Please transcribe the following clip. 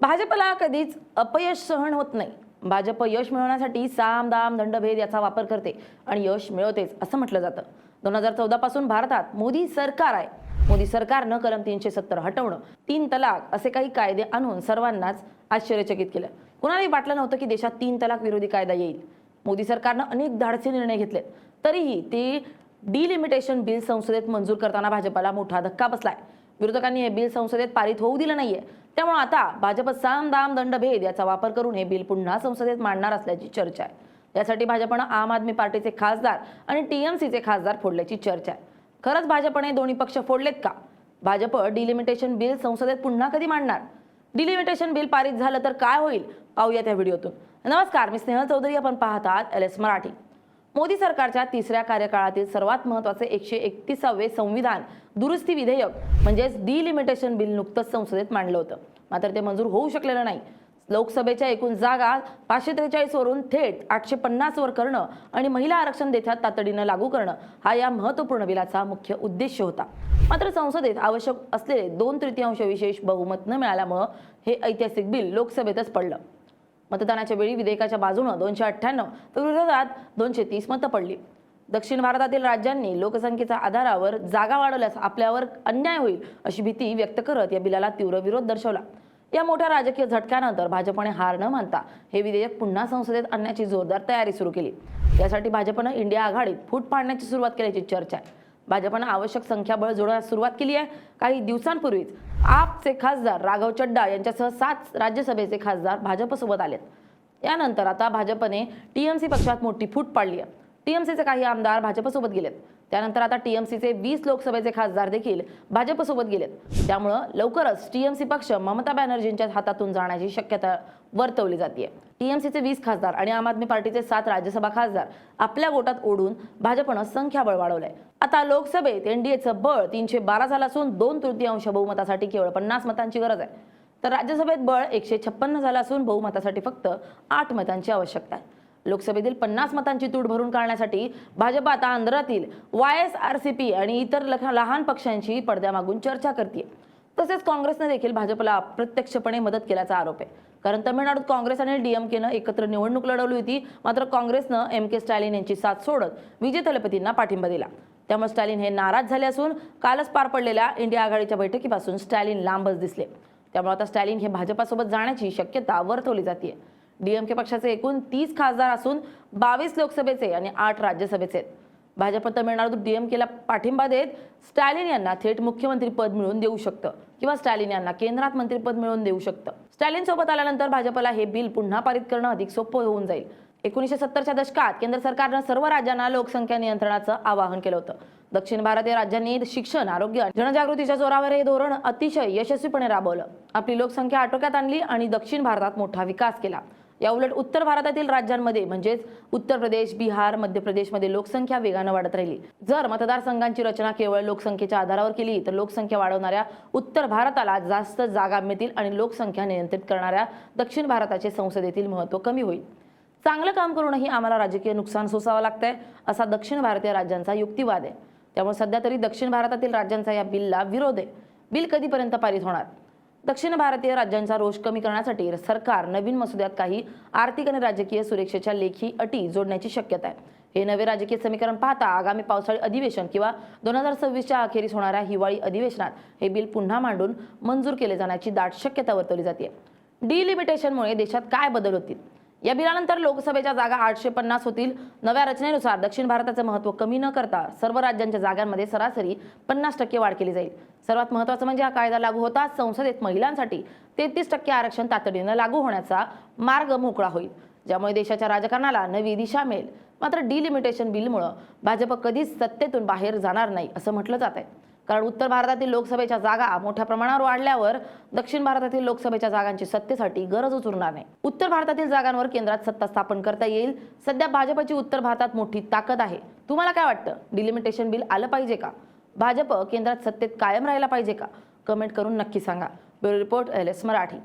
भाजपला कधीच अपयश सहन होत नाही। भाजप यश मिळवण्यासाठी साम दाम दंडभेद याचा वापर करते आणि यश मिळवतेच असं म्हटलं जातं। 2014 पासून भारतात मोदी सरकार आहे। मोदी सरकारनं कलम 370 हटवणं, 3 तलाक असे काही कायदे आणून सर्वांनाच आश्चर्यचकित केलं। कुणालाही वाटलं नव्हतं की देशात 3 तलाक विरोधी कायदा येईल। मोदी सरकारनं अनेक धाडसी निर्णय घेतले, तरीही ते डिलिमिटेशन बिल संसदेत मंजूर करताना भाजपला मोठा धक्का बसलाय। विरोधकांनी हे बिल संसदेत पारित होऊ दिलं नाहीये, त्यामुळे आता भाजप साम दाम दंडभेद याचा वापर करून हे बिल पुन्हा संसदेत मांडणार असल्याची चर्चा आहे। यासाठी भाजपनं आम आदमी पार्टीचे खासदार आणि टीएमसीचे खासदार फोडल्याची चर्चा आहे। खरंच भाजपने दोन्ही पक्ष फोडलेत का? भाजप डिलिमिटेशन बिल संसदेत पुन्हा कधी मांडणार? डिलिमिटेशन बिल पारित झालं तर काय होईल? पाहूया त्या व्हिडिओतून। नमस्कार, मी स्नेहल चौधरी, आपण पाहतात एलएस मराठी। मोदी सरकारच्या तिसऱ्या कार्यकाळातील सर्वात महत्त्वाचे 131वे संविधान दुरुस्ती विधेयक म्हणजेच डिलिमिटेशन बिल नुकतंच संसदेत मांडलं होतं, मात्र ते मंजूर होऊ शकलेलं नाही। लोकसभेच्या एकूण जागा 543 वरून थेट 850 वर करणं आणि महिला आरक्षण देशात तातडीनं लागू करणं हा या महत्त्वपूर्ण बिलाचा मुख्य उद्देश होता। मात्र संसदेत आवश्यक असलेले 2/3 विशेष बहुमत न मिळाल्यामुळे हे ऐतिहासिक बिल लोकसभेतच पडलं। मतदानाच्या वेळी विधेयकाच्या बाजूनं 298 तर विरोधात 230 मतं पडली। दक्षिण भारतातील राज्यांनी लोकसंख्येच्या आधारावर जागा वाढवल्यास आपल्यावर अन्याय होईल अशी भीती व्यक्त करत या बिलाला तीव्र विरोध दर्शवला। या मोठ्या राजकीय झटक्यानंतर भाजपने हार न मानता हे विधेयक पुन्हा संसदेत आणण्याची जोरदार तयारी सुरू केली। यासाठी भाजपनं इंडिया आघाडीत फूट पाडण्याची सुरुवात केल्याची चर्चा आहे। भाजपनं आवश्यक संख्याबळ जोडण्यास सुरुवात केली आहे। काही दिवसांपूर्वीच आपचे खासदार राघव चड्डा यांच्यासह 7 राज्यसभेचे खासदार भाजपसोबत आलेत। यानंतर आता भाजपने टीएमसी पक्षात मोठी फूट पाडली आहे। टीएमसीचे काही आमदार भाजपसोबत गेलेत। त्यानंतर आता टीएमसीचे 20 लोकसभेचे खासदार देखील भाजपसोबत गेलेत। त्यामुळे लवकरच टीएमसी पक्ष ममता बॅनर्जींच्या हातातून जाण्याची शक्यता वर्तवली जाते। टीएमसीचे 20 खासदार आणि आम आदमी पार्टीचे 7 राज्यसभा खासदार आपल्या गोटात ओढून भाजपनं संख्याबळ वाढवलंय। आता लोकसभेत एनडीएचं बळ 312 झालं असून 2/3 बहुमतासाठी केवळ 50 मतांची गरज आहे, तर राज्यसभेत बळ 156 झालं असून बहुमतासाठी फक्त 8 मतांची आवश्यकता आहे। लोकसभेतील 50 मतांची तूट भरून काढण्यासाठी भाजप आता आंध्रातील वायएसआरसीपी आणि इतर लहान पक्षांची पडद्यामागून चर्चा करते। तसेच काँग्रेसने देखील भाजपला अप्रत्यक्षपणे मदत केल्याचा आरोप आहे, कारण तमिळनाडूत काँग्रेस आणि डीएमकेनं एकत्र निवडणूक लढवली होती, मात्र काँग्रेसनं एमके स्टॅलिन यांची साथ सोडत विजय थलपतींना पाठिंबा दिला। त्यामुळे स्टॅलिन हे नाराज झाले असून कालच पार पडलेल्या इंडिया आघाडीच्या बैठकीपासून स्टॅलिन लांबच दिसले। त्यामुळे आता स्टॅलिन हे भाजपासोबत जाण्याची शक्यता वर्तवली जाते। डीएमके पक्षाचे एकूण 30 खासदार असून 22 लोकसभेचे आणि 8 राज्यसभेचे आहेत। भाजप तमिळनाडूत डीएमकेला पाठिंबा देत स्टॅलिन यांना थेट मुख्यमंत्री पद मिळवून देऊ शकतं किंवा स्टॅलिन यांना केंद्रात मंत्रिपद मिळवून देऊ शकतं। स्टॅलिन सोबत आल्यानंतर भाजपला हे बिल पुन्हा पारित करणं अधिक सोपं होऊन जाईल। 1970च्या दशकात केंद्र सरकारनं सर्व राज्यांना लोकसंख्या नियंत्रणाचं आवाहन केलं होतं। दक्षिण भारतीय राज्यांनी शिक्षण, आरोग्य, जनजागृतीच्या जोरावर हे धोरण अतिशय यशस्वीपणे राबवलं। आपली लोकसंख्या आटोक्यात आणली आणि दक्षिण भारतात मोठा विकास केला। या उलट उत्तर भारतातील राज्यांमध्ये म्हणजेच उत्तर प्रदेश, बिहार, मध्य प्रदेशमध्ये लोकसंख्या वेगानं वाढत राहिली। जर मतदारसंघांची रचना केवळ लोकसंख्येच्या आधारावर केली तर लोकसंख्या वाढवणाऱ्या उत्तर भारताला जास्त जागा मिळतील आणि लोकसंख्या नियंत्रित करणाऱ्या दक्षिण भारताचे संसदेतील महत्त्व कमी होईल। चांगलं काम करूनही आम्हाला राजकीय नुकसान सोसावं लागतंय असा दक्षिण भारतीय राज्यांचा युक्तिवाद आहे। त्यामुळे सध्या तरी दक्षिण भारतातील राज्यांचा या बिलला विरोध आहे। बिल कधीपर्यंत पारित होणार? दक्षिण भारतीय राज्यांचा रोष कमी करण्यासाठी सरकार नवीन मसुद्यात काही आर्थिक आणि राजकीय सुरक्षेच्या लेखी अटी जोडण्याची शक्यता आहे। हे नवे राजकीय समीकरण पाहता आगामी पावसाळी अधिवेशन किंवा 2026च्या अखेरीस होणाऱ्या हिवाळी अधिवेशनात हे बिल पुन्हा मांडून मंजूर केले जाण्याची दाट शक्यता वर्तवली जाते। डिलिमिटेशनमुळे देशात काय बदल होतील? या बिलानंतर लोकसभेच्या जागा 850 होतील। नव्या रचनेनुसार दक्षिण भारताचं महत्त्व कमी न करता सर्व राज्यांच्या जागांमध्ये सरासरी 50% वाढ केली जाईल। सर्वात महत्त्वाचं म्हणजे हा कायदा लागू होताच संसदेत महिलांसाठी 33% आरक्षण तातडीनं लागू होण्याचा मार्ग मोकळा होईल, ज्यामुळे देशाच्या राजकारणाला नवी दिशा मिळेल। मात्र डिलिमिटेशन बिलमुळे भाजप कधीच सत्तेतून बाहेर जाणार नाही असं म्हटलं जात आहे, कारण उत्तर भारतातील लोकसभेच्या जागा मोठ्या प्रमाणावर वाढल्यावर दक्षिण भारतातील लोकसभेच्या जागांची सत्तेसाठी गरजच उरणार नाही। उत्तर भारतातील जागांवर केंद्रात सत्ता स्थापन करता येईल। सध्या भाजपची उत्तर भारतात मोठी ताकद आहे। तुम्हाला काय वाटतं? डिलिमिटेशन बिल आलं पाहिजे का? भाजप केंद्रात सत्तेत कायम राहायला पाहिजे का? कमेंट करून नक्की सांगा। Bureau report LS Marathi.